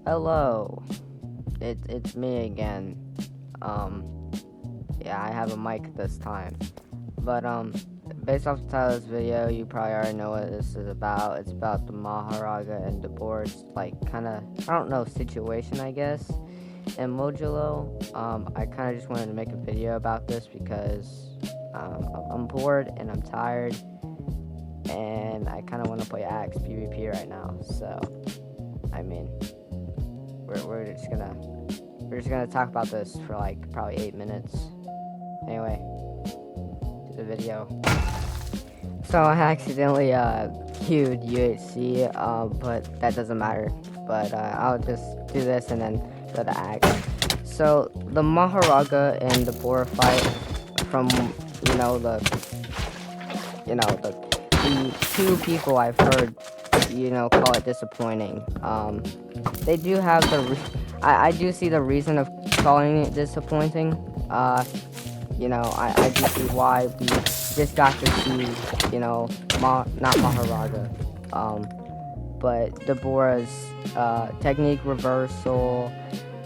Hello, it's me again. Yeah, I have a mic this time. But based off the title of this video, you probably already know what this is about. It's about the Mahoraga and divorce, like I don't know, situation, I guess. And modulo, I kind of just wanted to make a video about this because I'm bored and I'm tired, and I kind of want to play Axe PvP right now. So, I mean, we're just gonna talk about this for like probably 8 minutes. Anyway, to the video. So I accidentally queued UHC, but that doesn't matter. But I'll just do this and then go to Axe. So the Mahoraga and the Bora fight, from the two people I've heard call it disappointing. They do have I do see the reason of calling it disappointing. I do see why we just got to see, not Mahoraga, but Deborah's technique reversal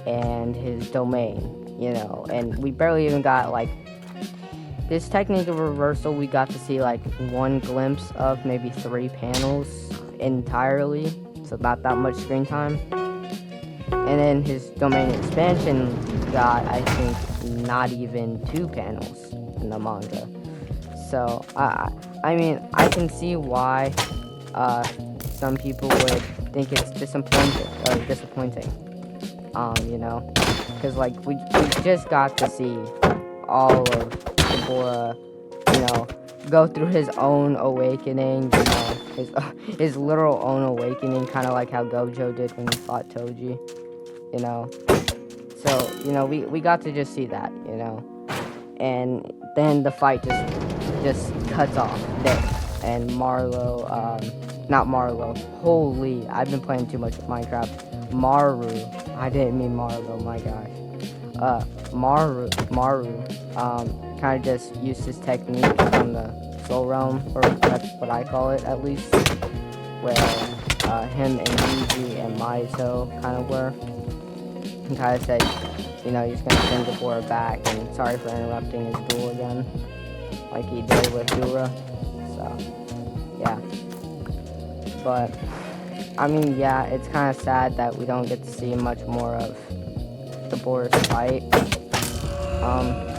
and his domain, and we barely even got like this technique of reversal. We got to see like one glimpse of maybe 3 panels entirely, so not that much screen time. And then his domain expansion got, I think, not even 2 panels in the manga. So I mean, I can see why some people would think it's disappointing, because like we just got to see all of Dabura, go through his own awakening, his literal own awakening, kind of like how Gojo did when he fought Toji, So, we got to just see that, and then the fight just cuts off there, and not Marlo, holy, I've been playing too much Minecraft, Maru, I didn't mean Marlo, my gosh, Maru, kind of just used his technique from the Soul Realm, or that's what I call it, at least, where him and Yuji and Maito kind of were. He kind of said, he's going to send Dabura back, and sorry for interrupting his duel again, like he did with Dura, so, yeah. But, I mean, yeah, it's kind of sad that we don't get to see much more of Dabura's fight.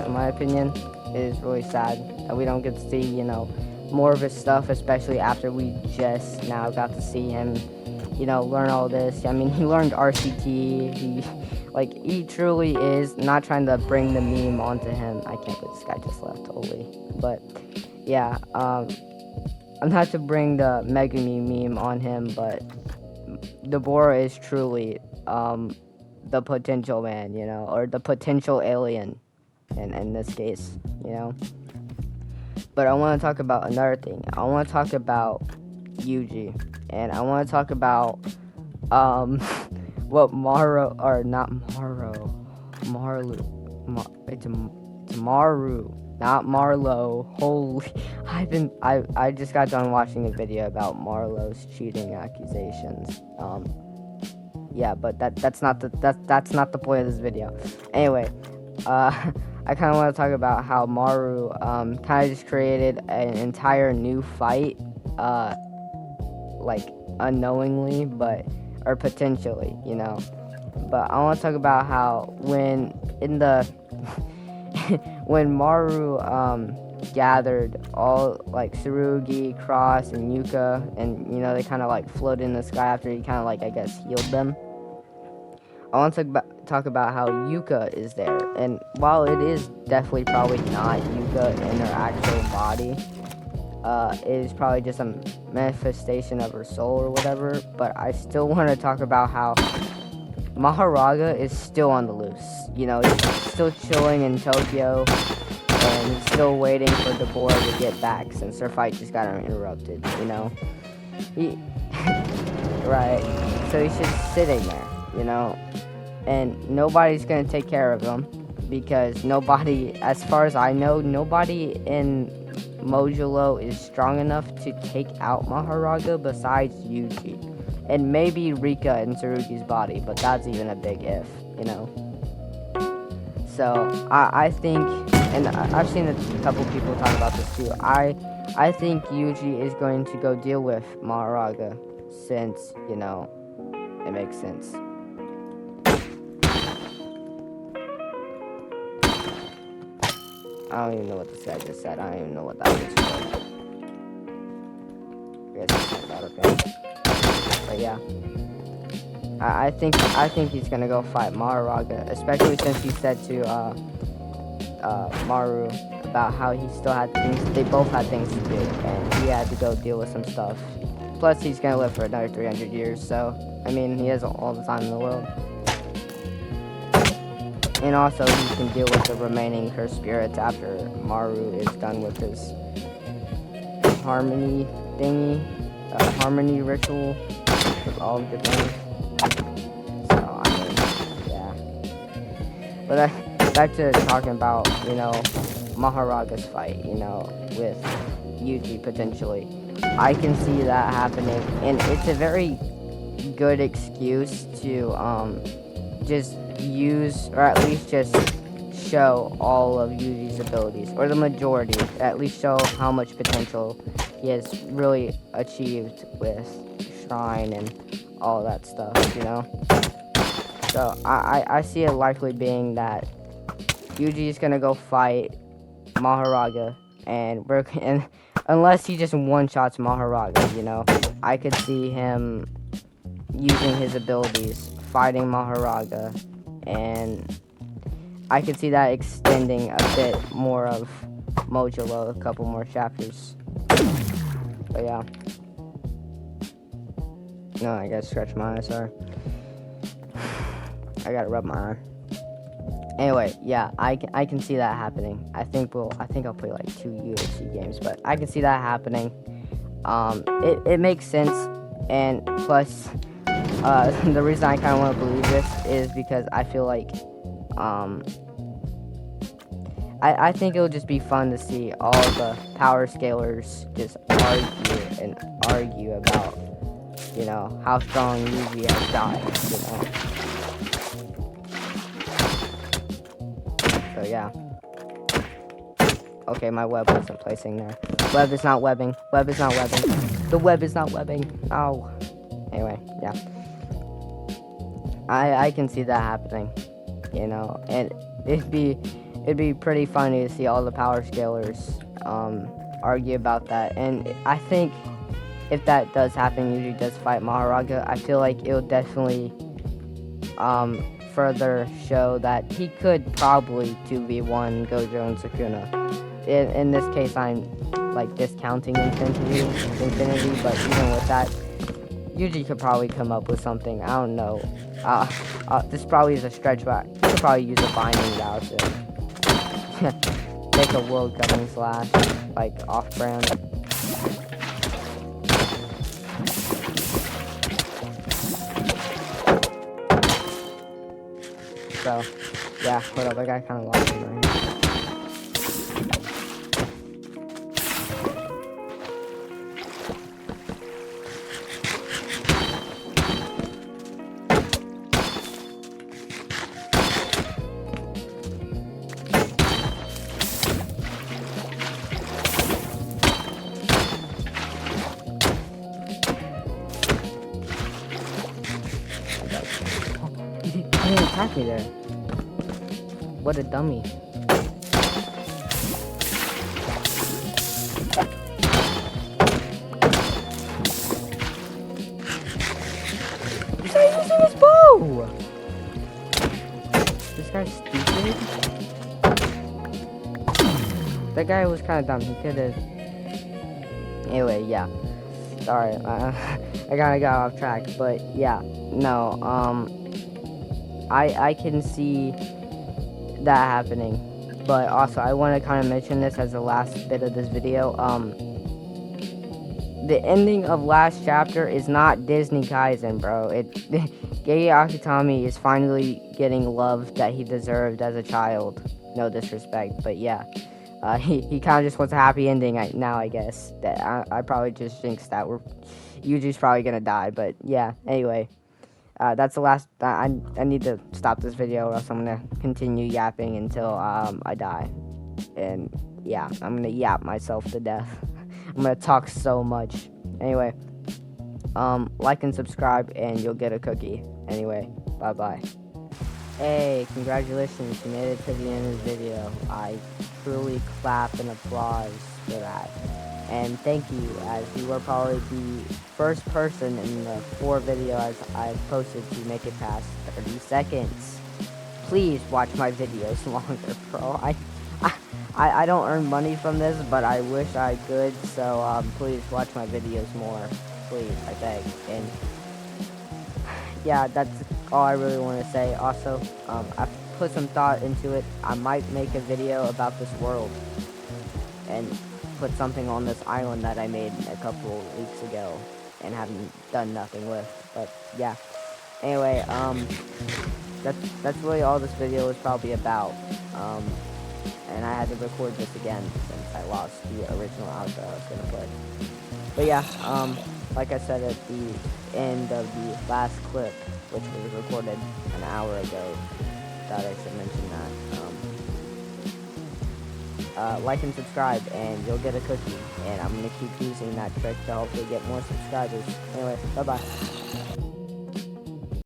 In my opinion, it is really sad that we don't get to see, more of his stuff, especially after we just now got to see him, learn all this. I mean, he learned RCT, he truly is, not trying to bring the meme onto him. I can't believe this guy just left, totally. But, yeah, I'm not to bring the Megumi meme on him, but Dabura is truly, the potential man, or the potential alien, in this case, But I want to talk about another thing. I want to talk about Yuji, and I want to talk about, what it's Maru, not Marlo. Holy, I just got done watching a video about Marlo's cheating accusations. Yeah, but that's not the point of this video. Anyway, I kind of want to talk about how Maru kind of just created an entire new fight, like unknowingly, or potentially, But I want to talk about how when when Maru gathered all like Tsurugi, Cross, and Yuka, and they kind of like floated in the sky after he kind of like, I guess, healed them. I want to talk about how Yuka is there, and while it is definitely probably not Yuka in her actual body, it is probably just a manifestation of her soul or whatever, but I still want to talk about how Mahoraga is still on the loose. He's still chilling in Tokyo, and he's still waiting for Dabura to get back since their fight just got interrupted, He, right, so he's just sitting there, and nobody's gonna take care of him, because nobody, as far as I know, nobody in modulo is strong enough to take out Mahoraga besides Yuji. and maybe Rika in Tsurugi's body, but that's even a big if, you know. So I think, and I've seen a couple people talk about this too. I think Yuji is going to go deal with Mahoraga, since, you know, it makes sense. I don't even know what this guy just said. I don't even know what that was for. I guess it's not okay. But yeah, I think he's gonna go fight Mahoraga, especially since he said to Maru about how he still had things. They both had things to do, and he had to go deal with some stuff. Plus, he's gonna live for another 300 years, so I mean, he has all the time in the world. And also, he can deal with the remaining cursed spirits after Maru is done with his harmony thingy, harmony ritual with all the things. So, I mean, yeah. But back to talking about, you know, Mahoraga's fight, you know, with Yuji potentially. I can see that happening, and it's a very good excuse to just use, or at least just show all of Yuji's abilities, or the majority, at least show how much potential he has really achieved with Shrine and all that stuff, you know. So I see it likely being that Yuji is gonna go fight Mahoraga, and unless he just one-shots Mahoraga, you know, I could see him using his abilities, fighting Mahoraga, and I could see that extending a bit more of Modulo, a couple more chapters. But yeah. No, I gotta stretch my eye, sorry. I gotta rub my eye. Anyway, yeah, I can see that happening. I think I'll play like 2 UFC games, but I can see that happening. It makes sense, and plus, the reason I kind of want to believe this is because I feel like, I think it'll just be fun to see all the power scalers just argue about, you know, how strong Yuji has died, you know. So yeah. Okay, my web wasn't placing there. Web is not webbing. Web is not webbing. The web is not webbing. Oh. Anyway, yeah. I can see that happening, you know, and it'd be pretty funny to see all the power scalers argue about that. And I think if that does happen, Yuji does fight Mahoraga, I feel like it'll definitely further show that he could probably 2v1 Gojo and Sukuna. In this case, I'm like discounting Infinity, but even with that, Yuji could probably come up with something. I don't know. This probably is a stretch, but you could probably use a binding vow to make a world governing slash, like off-brand. So, yeah, hold up, I got kind of lost in right here. He didn't attack me there. What a dummy. He's not using his bow! This guy's stupid. That guy was kind of dumb. He could have... Anyway, yeah. Sorry, I kinda got off track, but yeah, no, I can see that happening, but also I want to kind of mention this as the last bit of this video. The ending of last chapter is not Disney Kaisen, bro. Gege Akutami is finally getting love that he deserved as a child. No disrespect, but yeah. He kind of just wants a happy ending now, I guess. That I probably just jinxed that. Yuji's probably gonna die, but yeah. Anyway, that's the last. I need to stop this video, or else I'm gonna continue yapping until I die. And yeah, I'm gonna yap myself to death. I'm gonna talk so much. Anyway, like and subscribe, and you'll get a cookie. Anyway, bye bye. Hey, congratulations, you made it to the end of the video. I truly clap and applause for that. And thank you, as you were probably the first person in the 4 videos I've posted to make it past 30 seconds. Please watch my videos longer, bro. I don't earn money from this, but I wish I could, so please watch my videos more. Please, I beg. And yeah, that's all I really want to say. Also, I've put some thought into it. I might make a video about this world and put something on this island that I made a couple weeks ago and haven't done nothing with. But yeah. Anyway, that's really all this video was probably about. And I had to record this again since I lost the original outro I was gonna put. But yeah, like I said at the end of the last clip, which was recorded an hour ago, thought I should mention that. Like and subscribe, and you'll get a cookie. And I'm gonna keep using that trick to hopefully get more subscribers. Anyway, bye bye.